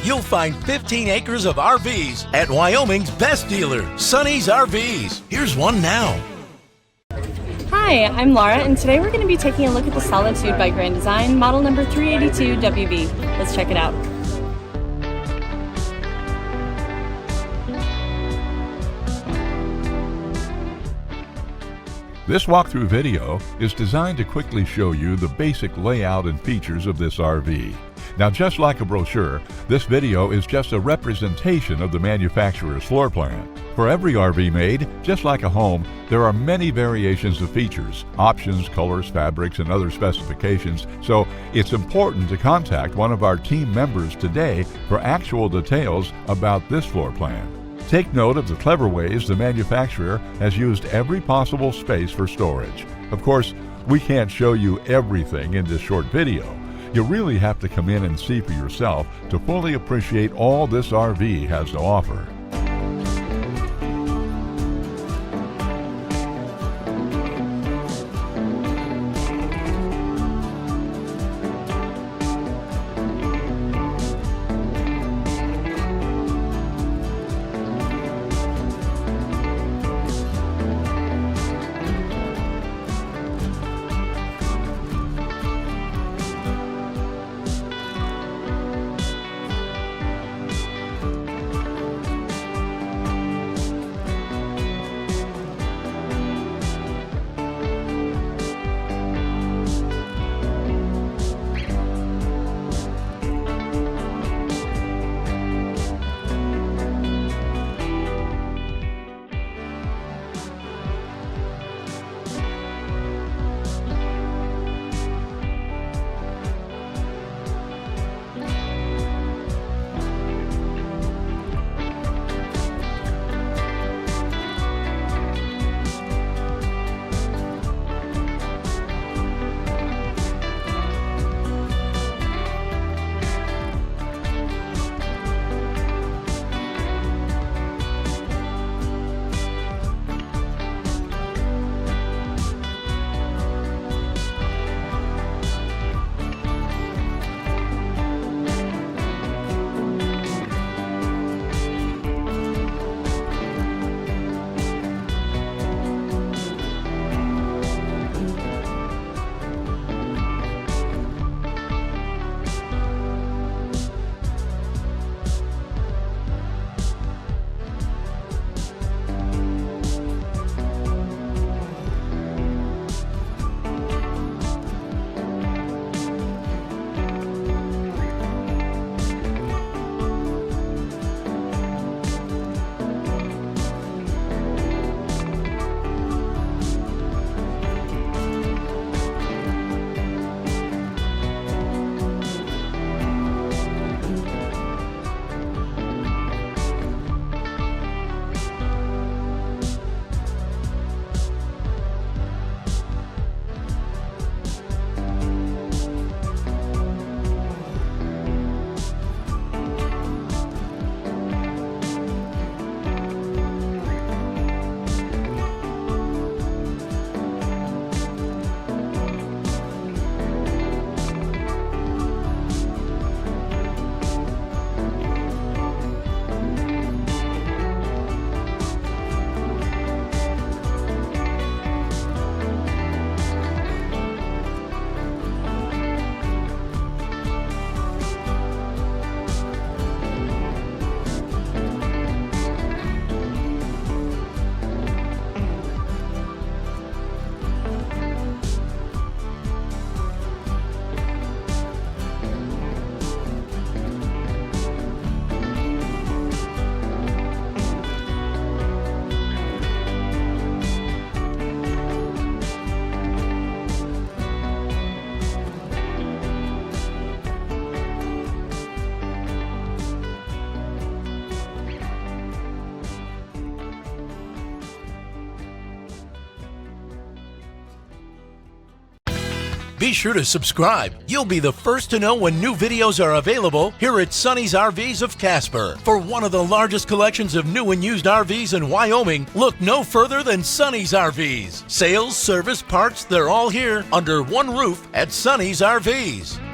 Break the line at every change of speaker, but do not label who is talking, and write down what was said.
you'll find 15 acres of RVs at Wyoming's best dealer, Sonny's RVs. Here's one now.
Hi, I'm Laura, and today we're going to be taking a look at the Solitude by Grand Design, model number 382WB. Let's check it out.
This walkthrough video is designed to quickly show you the basic layout and features of this RV. Now, just like a brochure, this video is just a representation of the manufacturer's floor plan. For every RV made, just like a home, there are many variations of features, options, colors, fabrics, and other specifications, so it's important to contact one of our team members today for actual details about this floor plan. Take note of the clever ways the manufacturer has used every possible space for storage. Of course, we can't show you everything in this short video. You really have to come in and see for yourself to fully appreciate all this RV has to offer.
Be sure to subscribe. You'll be the first to know when new videos are available here at Sonny's RVs of Casper. For one of the largest collections of new and used RVs in Wyoming, look no further than Sonny's RVs. Sales, service, parts, they're all here under one roof at Sonny's RVs.